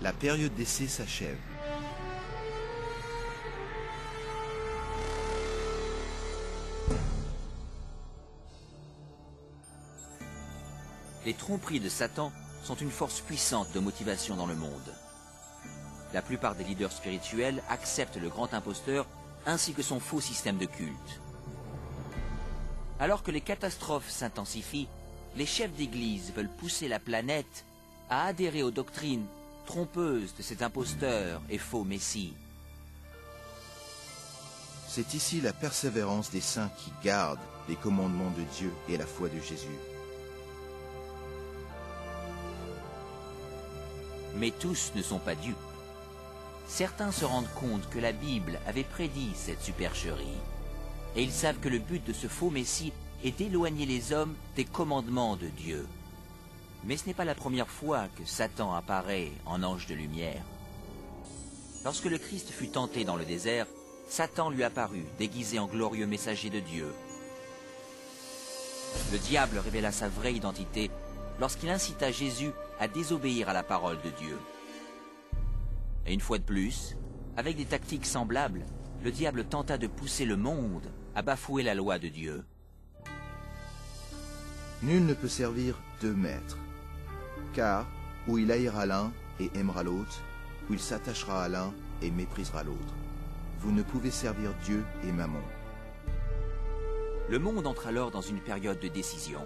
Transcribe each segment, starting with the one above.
La période d'essai s'achève. Les tromperies de Satan sont une force puissante de motivation dans le monde. La plupart des leaders spirituels acceptent le grand imposteur ainsi que son faux système de culte. Alors que les catastrophes s'intensifient, les chefs d'église veulent pousser la planète à adhérer aux doctrines trompeuses de ces imposteurs et faux messies. C'est ici la persévérance des saints qui gardent les commandements de Dieu et la foi de Jésus. Mais tous ne sont pas dupes. Certains se rendent compte que la Bible avait prédit cette supercherie. Et ils savent que le but de ce faux messie est d'éloigner les hommes des commandements de Dieu. Mais ce n'est pas la première fois que Satan apparaît en ange de lumière. Lorsque le Christ fut tenté dans le désert, Satan lui apparut, déguisé en glorieux messager de Dieu. Le diable révéla sa vraie identité lorsqu'il incita Jésus à désobéir à la parole de Dieu. Et une fois de plus, avec des tactiques semblables, le diable tenta de pousser le monde à bafouer la loi de Dieu. Nul ne peut servir deux maîtres, car ou il haïra l'un et aimera l'autre, ou il s'attachera à l'un et méprisera l'autre. Vous ne pouvez servir Dieu et Mammon. Le monde entre alors dans une période de décision.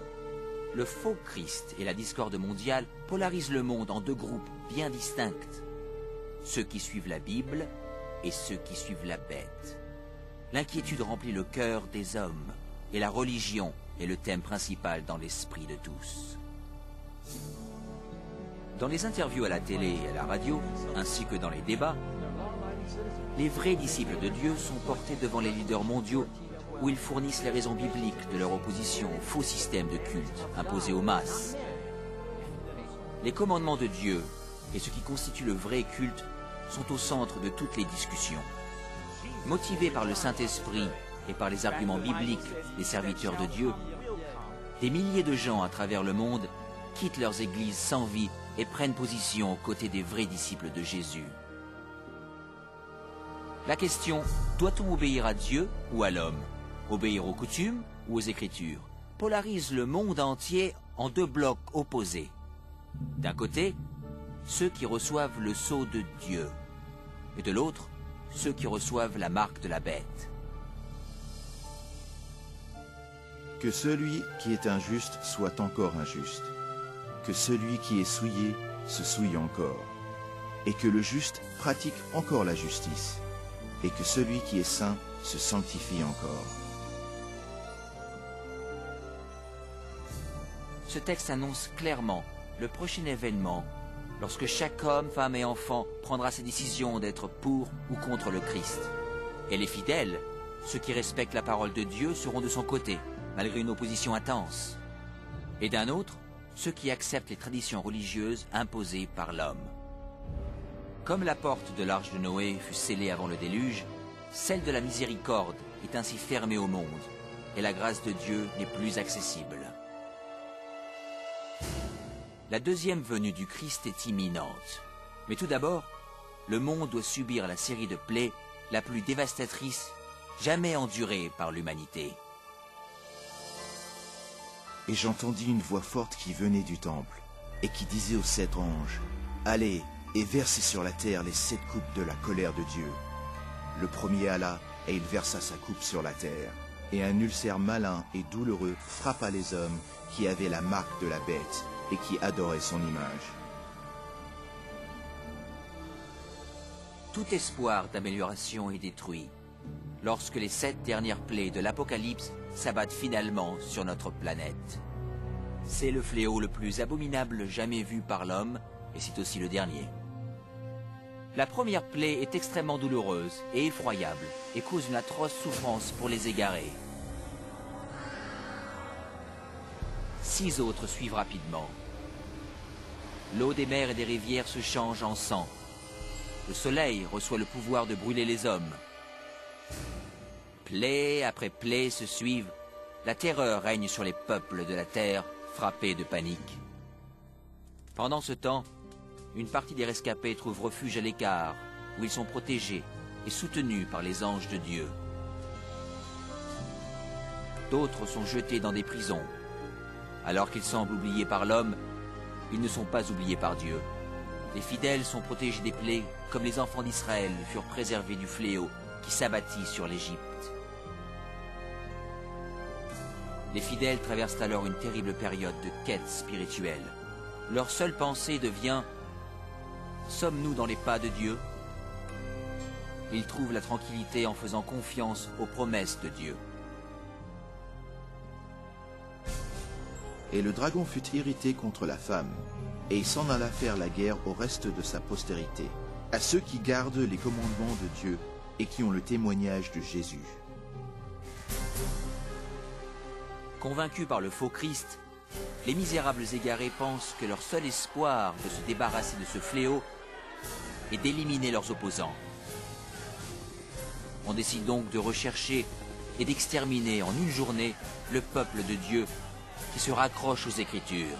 Le faux Christ et la discorde mondiale polarisent le monde en deux groupes bien distincts. Ceux qui suivent la Bible et ceux qui suivent la bête. L'inquiétude remplit le cœur des hommes et la religion est le thème principal dans l'esprit de tous. Dans les interviews à la télé et à la radio, ainsi que dans les débats, les vrais disciples de Dieu sont portés devant les leaders mondiaux où ils fournissent les raisons bibliques de leur opposition au faux système de culte imposé aux masses. Les commandements de Dieu et ce qui constitue le vrai culte sont au centre de toutes les discussions. Motivés par le Saint-Esprit et par les arguments bibliques des serviteurs de Dieu, des milliers de gens à travers le monde quittent leurs églises sans vie et prennent position aux côtés des vrais disciples de Jésus. La question, doit-on obéir à Dieu ou à l'homme? Obéir aux coutumes ou aux Écritures? Polarise le monde entier en deux blocs opposés. D'un côté, ceux qui reçoivent le sceau de Dieu, et de l'autre, ceux qui reçoivent la marque de la bête. Que celui qui est injuste soit encore injuste, que celui qui est souillé se souille encore, et que le juste pratique encore la justice, et que celui qui est saint se sanctifie encore. Ce texte annonce clairement le prochain événement lorsque chaque homme, femme et enfant prendra ses décisions d'être pour ou contre le Christ. Et les fidèles, ceux qui respectent la parole de Dieu, seront de son côté, malgré une opposition intense. Et d'un autre, ceux qui acceptent les traditions religieuses imposées par l'homme. Comme la porte de l'arche de Noé fut scellée avant le déluge, celle de la miséricorde est ainsi fermée au monde, et la grâce de Dieu n'est plus accessible. La deuxième venue du Christ est imminente. Mais tout d'abord, le monde doit subir la série de plaies la plus dévastatrice jamais endurée par l'humanité. Et j'entendis une voix forte qui venait du temple, et qui disait aux 7 anges, « Allez, et versez sur la terre les 7 coupes de la colère de Dieu. » Le premier alla, et il versa sa coupe sur la terre. Et un ulcère malin et douloureux frappa les hommes qui avaient la marque de la bête, et qui adoraient son image. Tout espoir d'amélioration est détruit lorsque les 7 dernières plaies de l'Apocalypse s'abattent finalement sur notre planète. C'est le fléau le plus abominable jamais vu par l'homme, et c'est aussi le dernier. La première plaie est extrêmement douloureuse et effroyable, et cause une atroce souffrance pour les égarés. 6 autres suivent rapidement. L'eau des mers et des rivières se change en sang. Le soleil reçoit le pouvoir de brûler les hommes. Plaie après plaie se suivent. La terreur règne sur les peuples de la terre, frappés de panique. Pendant ce temps, une partie des rescapés trouve refuge à l'écart, où ils sont protégés et soutenus par les anges de Dieu. D'autres sont jetés dans des prisons. Alors qu'ils semblent oubliés par l'homme, ils ne sont pas oubliés par Dieu. Les fidèles sont protégés des plaies, comme les enfants d'Israël furent préservés du fléau qui s'abattit sur l'Égypte. Les fidèles traversent alors une terrible période de quête spirituelle. Leur seule pensée devient « Sommes-nous dans les pas de Dieu ?» Ils trouvent la tranquillité en faisant confiance aux promesses de Dieu. Et le dragon fut irrité contre la femme, et il s'en alla faire la guerre au reste de sa postérité, à ceux qui gardent les commandements de Dieu et qui ont le témoignage de Jésus. Convaincus par le faux Christ, les misérables égarés pensent que leur seul espoir de se débarrasser de ce fléau est d'éliminer leurs opposants. On décide donc de rechercher et d'exterminer en une journée le peuple de Dieu qui se raccroche aux Écritures.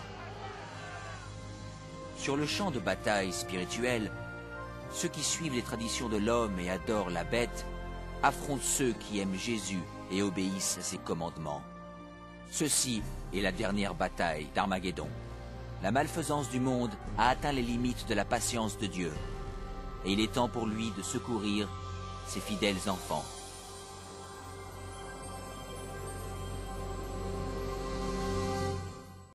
Sur le champ de bataille spirituel, ceux qui suivent les traditions de l'homme et adorent la bête affrontent ceux qui aiment Jésus et obéissent à ses commandements. Ceci est la dernière bataille d'Armageddon. La malfaisance du monde a atteint les limites de la patience de Dieu, et il est temps pour lui de secourir ses fidèles enfants.